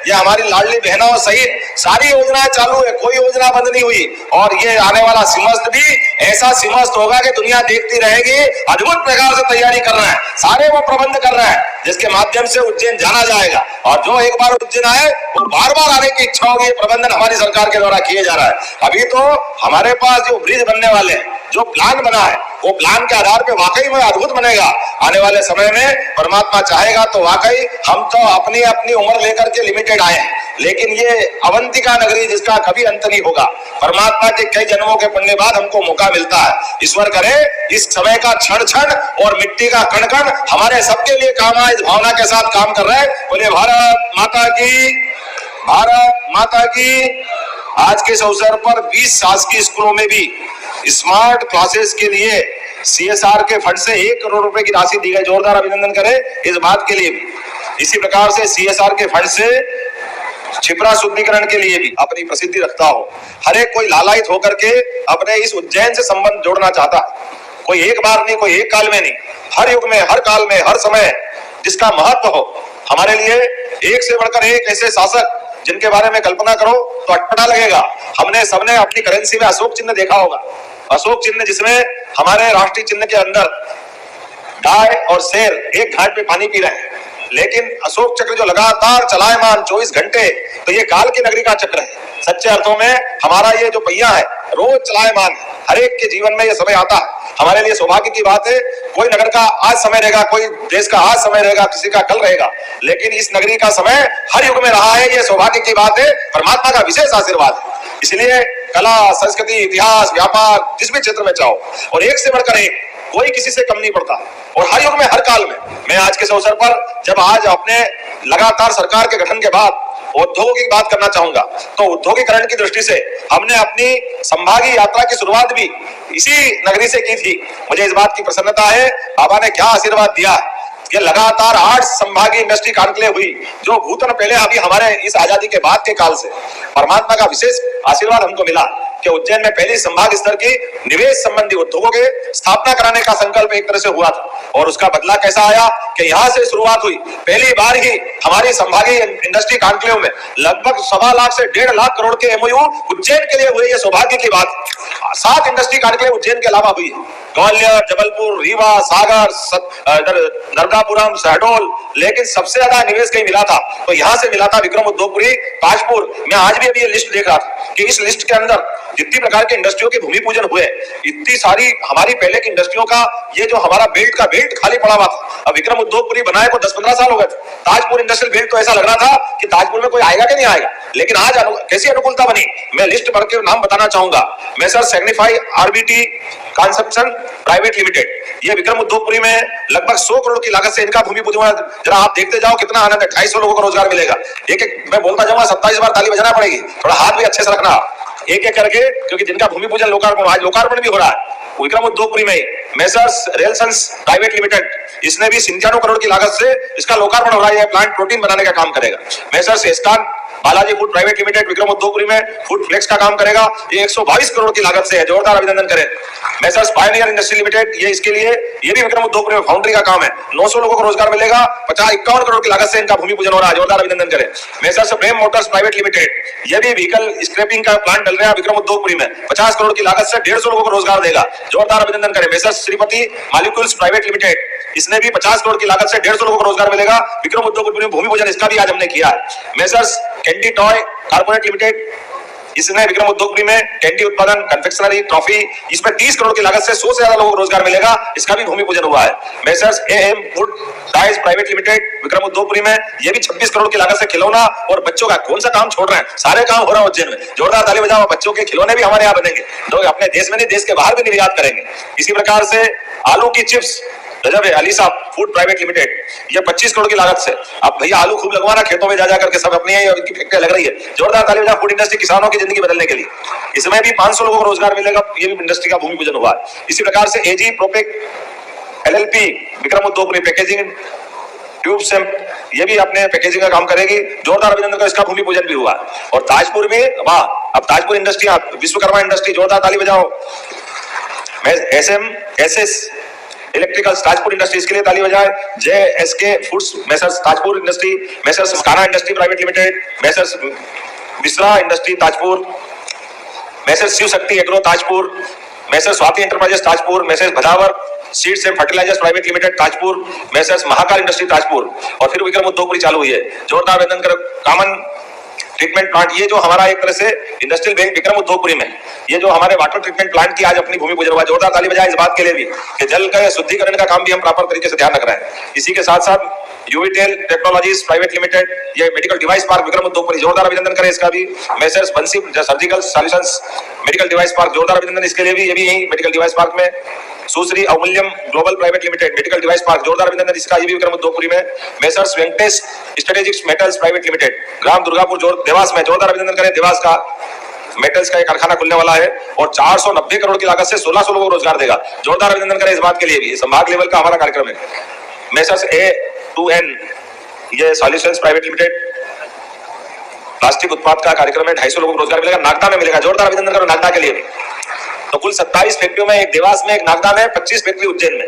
ये हमारी लाडली बहनों सहित सारी योजनाएं चालू है, कोई योजना बंद नहीं हुई। और ये आने वाला सिमस्त भी ऐसा सिमस्त होगा कि दुनिया देखती रहेगी। अद्भुत प्रकार से तैयारी कर रहा है, सारे वो प्रबंध कर रहा है जिसके माध्यम से उज्जैन जाना जाएगा। और जो एक बार उज्जैन आए वो बार बार आने की इच्छा होगी। प्रबंधन हमारी सरकार के द्वारा किए जा रहा है। अभी तो हमारे पास जो ब्रिज बनने वाले हैं, जो प्लान बना है, वो प्लान के आधार पे वाकई में अद्भुत बनेगा। आने वाले समय में परमात्मा चाहेगा तो वाकई हम तो अपनी अपनी उम्र लेकर के लिमिटेड आए हैं, लेकिन ये अवंतिका नगरी जिसका कभी अंत नहीं होगा, परमात्मा के कई जन्मों के पुण्य बाद हमको मौका मिलता है। ईश्वर करे इस समय का क्षण क्षण और मिट्टी का कण कण हमारे सबके लिए काम आए, इस भावना के साथ काम कर रहे हैं। बोले भारत माता की, भारत माता की। आज के इस अवसर पर 20 शासकीय स्कूलों में भी स्मार्ट क्लासेस के लिए CSR के फंड से 1 करोड़ रुपए की राशि दी गई। जोरदार अभिनंदन करें इस बात के लिए भी। इसी प्रकार से CSR के फंड से छिपरा शुद्धिकरण के लिए भी अपनी प्रसिद्धि रखता हो। हर एक कोई लालायित होकर के अपने इस उज्जैन से संबंध जोड़ना चाहता है। कोई एक बार नहीं, कोई एक काल में नहीं, हर युग में, हर काल में, हर समय जिसका महत्व हो। हमारे लिए एक से बढ़कर एक ऐसे शासक जिनके बारे में कल्पना करो तो अटपटा लगेगा। हमने सबने अपनी करेंसी में अशोक चिन्ह देखा होगा, अशोक चिन्ह जिसमें हमारे राष्ट्रीय चिन्ह के अंदर गाय और शेर एक घाट पे पानी पी रहे हैं, लेकिन अशोक चक्र जो लगातार चलायमान 24 घंटे, तो ये काल की नगरी का चक्र है। सच्चे अर्थों में हमारा ये जो पहिया है रोज चलायमान, हर एक के जीवन में ये समय आता है। हमारे लिए सौभाग्य की बात है, कोई नगर का आज समय रहेगा, कोई देश का आज समय रहेगा, किसी का कल रहेगा, लेकिन इस नगरी का समय हर युग में रहा है। ये सौभाग्य की बात है, परमात्मा का विशेष आशीर्वाद है। इसलिए कला, संस्कृति, इतिहास, व्यापार, जिस भी क्षेत्र में चाहो, और एक से बढ़कर एक, कोई किसी से कम नहीं पड़ता। और हर युग में, हर काल में। मैं आज के अवसर पर जब आज अपने लगातार सरकार के गठन के बाद उद्योगों की बात करना चाहूंगा, तो उद्योगीकरण की दृष्टि से हमने अपनी संभागीय यात्रा की शुरुआत भी इसी नगरी से की थी। मुझे इस बात की प्रसन्नता है, बाबा ने क्या आशीर्वाद दिया। ये लगातार 8 संभागीय इंडस्ट्री कॉन्क्लेव हुई, जो भूतन पहले अभी हमारे इस आजादी के बाद के काल से परमात्मा का विशेष आशीर्वाद हमको मिला कि उज्जैन में पहली संभाग स्तर की निवेश संबंधी उद्योगों के स्थापना कराने का संकल्प एक तरह से हुआ था। और उसका बदला कैसा आया कि यहाँ से शुरुआत हुई। पहली बार ही हमारी संभागीय इंडस्ट्री कॉन्क्लेव में लगभग 1.25 लाख से 1.5 लाख करोड़ के MOU उज्जैन के लिए हुए। ये सौभाग्य की बात। 7 इंडस्ट्री कॉन्क्लेव उज्जैन के अलावा हुई, ग्वालियर, जबलपुर, रीवा, सागर, नरदापुरम, शहडोल, लेकिन सबसे ज्यादा निवेश कहीं मिला था तो यहाँ से मिला था विक्रम उद्योगपुरी, ताजपुर। मैं आज भी अभी ये लिस्ट देख रहा था कि इस लिस्ट के अंदर जितनी प्रकार के इंडस्ट्रियों के भूमि पूजन हुए, इतनी सारी हमारी पहले की इंडस्ट्रियों का ये जो हमारा बेल्ट खाली पड़ा हुआ था। अब विक्रम उद्योगपुरी बनाए को 10-15 साल हो गए थे। ताजपुर इंडस्ट्रियल बेल्ट तो ऐसा लग रहा था कि ताजपुर में कोई आएगा कि नहीं आएगा, लेकिन आज कैसी अनुकूलता बनी। मैं लिस्ट भर के नाम बताना चाहूंगा। मैं sir signify RBT construction private limited, ये विक्रम उद्योगपुरी में लगभग 100 करोड़ की लागत से इनका भूमि पूजन हुआ। जरा आप देखते जाओ कितना आनंद है। 250 लोगों को रोजगार मिलेगा। एक मैं बोलता जाऊंगा, 27 बार ताली बजाना पड़ेगी, थोड़ा हाथ भी अच्छे से रखना एक एक करके, क्योंकि जिनका भूमि पूजन लोकार्पण, आज लोकार्पण भी हो रहा है विक्रम उद्योगपुरी में। मेसर्स रेलसंस प्राइवेट लिमिटेड, इसने भी 97 करोड़ की लागत से इसका लोकार्पण हो रहा है। प्लांट प्रोटीन बनाने का काम करेगा। मेसर्स एस्कान Balaji food private limited Vikram Udyogpuri में फूड फ्लेक्स का काम करेगा। ये 122 करोड़ की लागत से है। जोरदार अभिनंदन करें। मेसर्स पायनियर इंडस्ट्री लिमिटेड, ये इसके लिए ये भी विक्रम उद्योगपुरी में फाउंड्री का काम है। 900 लोगों को रोजगार मिलेगा। 51 करोड़ की लागत से इनका भूमि पूजन हो रहा है। जोरदार अभिनंदन करें। मेसर्स प्रेम मोटर्स प्राइवेट लिमिटेड, ये भी व्हीकल स्क्रैपिंग का प्लांट डल रहा है विक्रम उद्योगपुरी में। 50 करोड़ की लागत से 150 लोगों को रोजगार देगा। जोरदार अभिनंदन करें। Messrs Shripati molecules private limited, इसने भी 50 करोड़ की लागत से 150 लोगों को रोजगार मिलेगा। विक्रम उद्योगपुरी में भूमि पूजन इसका भी आज हमने किया है। Messrs candy toy corporate limited, इसने विक्रम उद्योगपुरी में कैंडी उत्पादन, कन्फेक्शनरी, ट्रॉफी, इसमें 30 करोड़ की लागत से 100 से ज्यादा लोगों को रोजगार मिलेगा। इसका भी भूमि पूजन हुआ है। Messrs AM food dyes private limited Vikram Udyogpuri में, ये भी 26 करोड़ की लागत से खिलौना और बच्चों का कौन सा काम छोड़ रहे हैं, सारे काम हो रहा है उज्जैन में। जोरदार ताली बजाओ। बच्चों के खिलौने भी हमारे यहाँ बनेंगे, लोग अपने देश में नहीं देश के बाहर भी निर्यात करेंगे। इसी प्रकार से आलू की चिप्स गजब है, अली साहब फूड प्राइवेट लिमिटेड, ये 25 करोड़ की लागत से। अब भैया आलू खूब लगवाना खेतों में जा करके, सब अपनी है, इनकी फैक्ट्री लग रही है। जोरदार ताली बजाओ फूड इंडस्ट्री, किसानों की जिंदगी बदलने के लिए। इसमें भी 500 लोगों को रोजगार मिलेगा। ये भी इंडस्ट्री का भूमि पूजन हुआ है। इसी प्रकार से AG Propack LLP Vikram Udyogpuri packaging tube सेम्प, ये भी अपने पैकेजिंग का काम करेगी। जोरदार अभिनंदन का, इसका भूमि पूजन भी हुआ है। और ताजपुर में वाह, अब ताजपुर इंडस्ट्री, विश्वकर्मा इंडस्ट्री, जोरदार ताली बजाओ। इलेक्ट्रिकल्स ताजपुर इंडस्ट्रीज के लिए ताली बजाएं। JSK foods Messrs Tajpur industry, Messrs Makhana industry private limited, Messrs Mishra industry Tajpur, Messrs Shiv Shakti agro Tajpur, Messrs Swati enterprises Tajpur, Messrs Bhadawar seeds and fertilisers private limited Tajpur, Messrs Mahakal industry Tajpur. और फिर विक्रम उद्योगपुरी चालू हुई है। जोरदार अभिनंदन करो। कॉमन ट्रीटमेंट प्लांट, ये जो हमारा एक तरह से इंडस्ट्रियल बैंक विक्रम उद्योगपुरी में, ये जो हमारे वाटर ट्रीटमेंट प्लांट की आज अपनी भूमि पूजन हुआ। जोरदार ताली बजाएं इस बात के लिए भी कि जल का शुद्धिकरण का काम भी हम प्रॉपर तरीके से ध्यान रख रहे हैं। इसी के साथ साथ यूवीटेल टेक्नोलॉजीज प्राइवेट लिमिटेड, ये मेडिकल डिवाइस पार्क विक्रम उद्योगपुरी, जोरदार अभिनंदन करें इसका भी। मैसर्स बंसी surgical solutions medical device park, जोरदार अभिनंदन इसके लिए भी, ये भी यही मेडिकल डिवाइस पार्क में। Sushri Amulyam global private limited medical device park, जोरदार अभिनंदन इसका, ये भी विक्रम उद्योगपुरी में। Messrs Venkatesh strategics metals private limited ग्राम दुर्गापुर देवास में, जोरदार अभिनंदन करें। देवास का मेटल्स का एक कारखाना खुलने वाला है और 490 करोड़ की लागत से 1600 लोगों को रोजगार देगा। जोरदार अभिनंदन करें इस बात के लिए भी। संभाग लेवल का हमारा कार्यक्रम है। मैसर्स A2N ये सॉल्यूशंस प्राइवेट लिमिटेड प्लास्टिक उत्पाद का कार्यक्रम है। 250 लोगों को रोजगार मिलेगा। नागदा में मिलेगा। जोरदार अभिनंदन करो नागदा के लिए भी। तो कुल 27 फैक्ट्रियों में, एक देवास में, एक नागदा में, 25 फैक्ट्री उज्जैन में।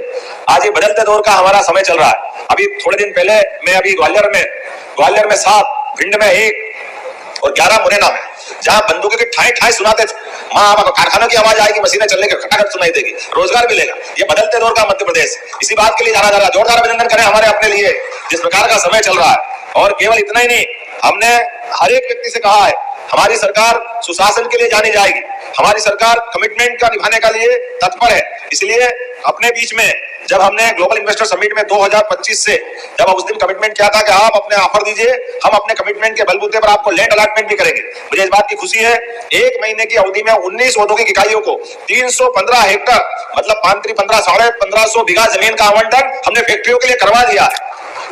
आज ये बदलते दौर का हमारा समय चल रहा है। अभी थोड़े दिन पहले मैं अभी ग्वालियर में 7, भिंड में 1 और 11 मुरैना में, जहां बंदूकों के ठाई ठाई सुनाते थे, वहां कारखानों की आवाज आएगी, मशीनें चलने की खटाखट सुनाई देगी, रोजगार मिलेगा। ये बदलते दौर का मध्य प्रदेश, इसी बात के लिए जाना जा रहा है। जोरदार अभिनंदन करें हमारे अपने लिए जिस प्रकार का समय चल रहा है। और केवल इतना ही नहीं, हमने हर एक व्यक्ति से कहा है हमारी सरकार सुशासन के लिए जानी जाएगी, हमारी सरकार कमिटमेंट का निभाने के लिए तत्पर है। इसलिए अपने बीच में जब हमने ग्लोबल इन्वेस्टर समिट में 2025 से जब उस दिन कमिटमेंट किया था कि आप अपने ऑफर दीजिए, हम अपने कमिटमेंट के बलबूते पर आपको लैंड अलॉटमेंट भी करेंगे। मुझे इस बात की खुशी है, 1 महीने की अवधि में 19 औद्योगिक इकाइयों को 315 हेक्टर मतलब 1500 बीघा जमीन का आवंटन हमने फैक्ट्रियों के लिए करवा दिया है,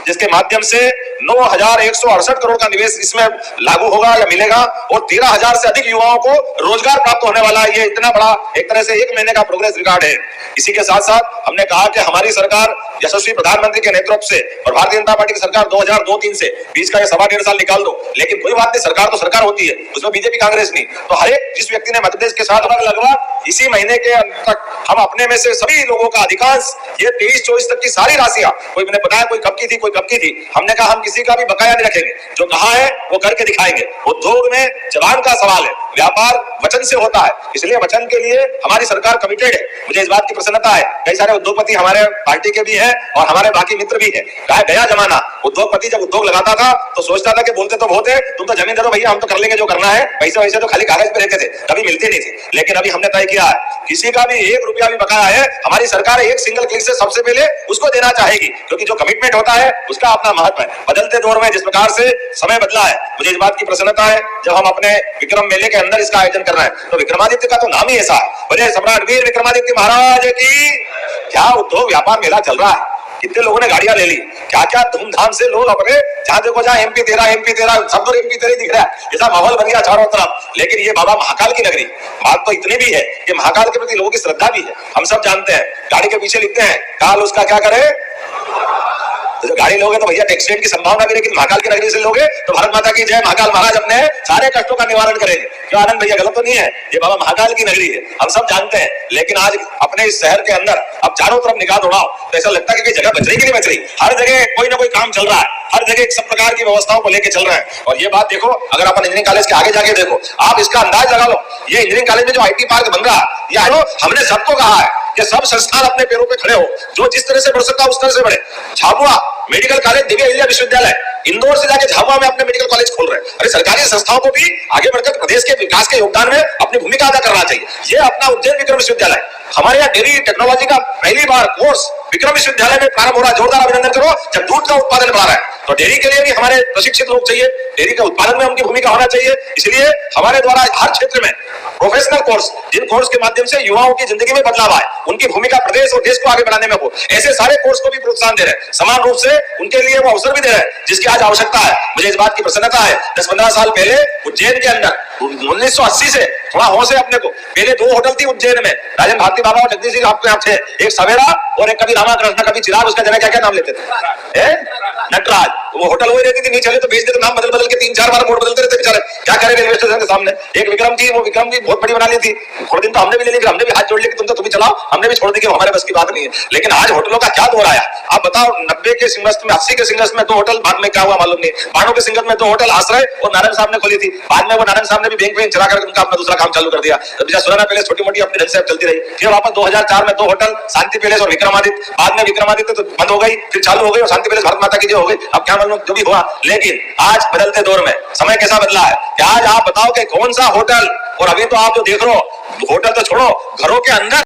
जिसके माध्यम से 9168 करोड़ का निवेश इसमें लागू होगा या मिलेगा और 13,000 से अधिक युवाओं को रोजगार प्राप्त होने वाला है। ये इतना बड़ा एक तरह से 1 महीने का प्रोग्रेस रिकॉर्ड है। इसी के साथ साथ हमने कहा कि हमारी सरकार यशस्वी प्रधानमंत्री के नेतृत्व से और भारतीय जनता पार्टी की सरकार 2002-03 से बीच का ये 1.25 साल निकाल दो, लेकिन कोई बात नहीं, सरकार तो सरकार होती है, उसमें बीजेपी कांग्रेस नहीं। तो हर एक जिस व्यक्ति ने मध्य प्रदेश के साथ लगभग इसी महीने के अंत तक हम अपने में से सभी लोगों का अधिकांश ये 23-24 तक की सारी राशियां, कोई मैंने बताया कोई कब की थी कोई कब की थी, हमने कहा हम किसी का भी बकाया नहीं रखेंगे, जो कहा है वो करके दिखाएंगे। उद्योग में जवान का सवाल है, व्यापार वचन से होता है, इसलिए वचन के लिए हमारी सरकार कमिटेड है। मुझे इस बात की प्रसन्नता है, कई सारे उद्योगपति हमारे पार्टी के भी हैं और हमारे बाकी मित्र भी हैं। कहा गया जमाना उद्योगपति जब उद्योग लगाता था तो सोचता था कि बोलते तो बहुत है, तुम तो जमीन दे दो भैया, हम तो कर लेंगे जो करना है, पैसे वैसे तो खाली कागज पे रहते थे, कभी मिलते नहीं थे। लेकिन अभी हमने तय किया है किसी का भी 1 रुपया भी बकाया है, हमारी सरकार एक सिंगल क्लिक से सबसे पहले उसको देना चाहेगी, क्योंकि जो कमिटमेंट होता है उसका अपना महत्व है। बदलते दौर में जिस प्रकार से समय बदला है, मुझे इस बात की प्रसन्नता है जब हम अपने विक्रम मेले के अंदर इसका आयोजन कर रहे हैं। तो विक्रमादित्य का तो नाम ही ऐसा है, बोले सम्राट वीर विक्रमादित्य महाराज की। क्या उद्योग व्यापार मेला चल रहा है, कितने लोगों ने गाड़ियां ले ली, क्या क्या धूमधाम से लोग अपने जहां देखो जहां MP 13 सब तो MP 13 दिख रहा है, ऐसा माहौल बन गया चारों तरफ। लेकिन ये बाबा महाकाल की नगरी, बात तो इतनी भी है कि महाकाल के प्रति लोगों की श्रद्धा भी है। हम सब जानते हैं, गाड़ी के पीछे लिखते हैं काल उसका क्या करे, तो गाड़ी लोगे तो भैया एक्सीडेंट की संभावना भी, लेकिन महाकाल की नगरी से लोगे तो भारत माता की जय, महाकाल महाराज अपने सारे कष्टों का निवारण करेंगे। क्यों आनंद भैया, गलत तो नहीं है, ये बाबा महाकाल की नगरी है, हम सब जानते हैं। लेकिन आज अपने इस शहर के अंदर अब चारों तरफ निगाह दौड़ाओ तो ऐसा लगता है कि जगह बच रही कि नहीं बच रही, हर जगह कोई ना कोई काम चल रहा है, हर जगह सब प्रकार की व्यवस्थाओं को लेकर चल रहे हैं। और ये बात देखो, अगर अपन इंजीनियरिंग कॉलेज के आगे जाके देखो, आप इसका अंदाज लगा लो, ये इंजीनियरिंग कॉलेज में जो IT पार्क बन रहा है, ये हमने सबको कहा है कि सब संस्थान अपने पैरों पे खड़े हो, जो जिस तरह से बढ़ सकता है उस तरह से बढ़े। झाबुआ मेडिकल कॉलेज, दिव्य अहिल्या विश्वविद्यालय इंदौर से जाके झाबुआ में अपने मेडिकल कॉलेज खोल रहे हैं। अरे सरकारी संस्थाओं को भी आगे बढ़कर प्रदेश के विकास के योगदान में अपनी भूमिका अदा करना चाहिए। ये अपना उज्जैन विक्रम विश्वविद्यालय, हमारे यहाँ डेयरी टेक्नोलॉजी का पहली बार कोर्स विक्रम विश्वविद्यालय में प्रारंभ हो रहा है। जोरदार अभिनंदन करो। जब दूध का उत्पादन बढ़ा रहा है तो डेयरी के लिए भी हमारे प्रशिक्षित लोग चाहिए, डेयरी के उत्पादन में उनकी भूमिका होना चाहिए। इसलिए हमारे द्वारा हर क्षेत्र में प्रोफेशनल कोर्स, जिन कोर्स के माध्यम से युवाओं की जिंदगी में बदलाव आए, उनकी भूमिका प्रदेश और देश को आगे बढ़ाने में हो, ऐसे सारे कोर्स को भी प्रोत्साहन दे रहे हैं, समान रूप से उनके लिए वो अवसर भी दे रहे हैं जिसकी आज आवश्यकता है। मुझे इस बात की प्रसन्नता है, 10-15 साल पहले उज्जैन के अंदर 1980 से थोड़ा होश है अपने को, पहले 2 होटल थी उज्जैन में, राजन भारती बाबा और जगदीश जी आपके यहाँ थे, एक सवेरा और एक कभी रामाकृष्ण कभी चिराग, उसका जगह क्या क्या नाम लेते थे, नटराज। वो होटल वही रहती थी, नहीं चले तो बेच देते, नाम बदल बदल के 3-4 बार मोड़ बदलते रहते बेचारे, क्या सारे रेलवे स्टेशन के सामने। एक विक्रम की, वो विक्रम की बहुत बड़ी बना ली थी, थोड़े दिन तो हमने भी ले ली, हमने भी हाथ जोड़ लिया कि तुम ही चलाओ, हमने भी छोड़ दी कि हमारे बस की बात नहीं है। लेकिन आज होटलों का क्या दौर आया, आप बताओ। 90 के सिंगस्त में, 80 के सिंगस्त में 2 होटल, बाद में क्या हुआ मालूम नहीं। 92 के सिंगस्त में 2 होटल, आश्रय और नारायण साहब ने खोली थी। बाद में वो नारायण साहब ने भी बैंक चला कर उनका अपना दूसरा काम चालू कर दिया। सुराना पैलेस छोटी मोटी अपने ढंग से चलती रही। फिर वापस 2004 में 2 होटल, शांति पैलेस और विक्रमादित्य। बाद में विक्रमादित्य तो बंद हो गई, फिर चालू हो गई और शांति पैलेस भारत माता की जय हो गई। अब क्या मालूम जो भी हुआ। लेकिन आज बदलते दौर में समय कैसा बदला है कि आज आप बताओ कि कौन सा होटल, और अभी तो आप जो देख रहे हो, होटल तो छोड़ो, घरों के अंदर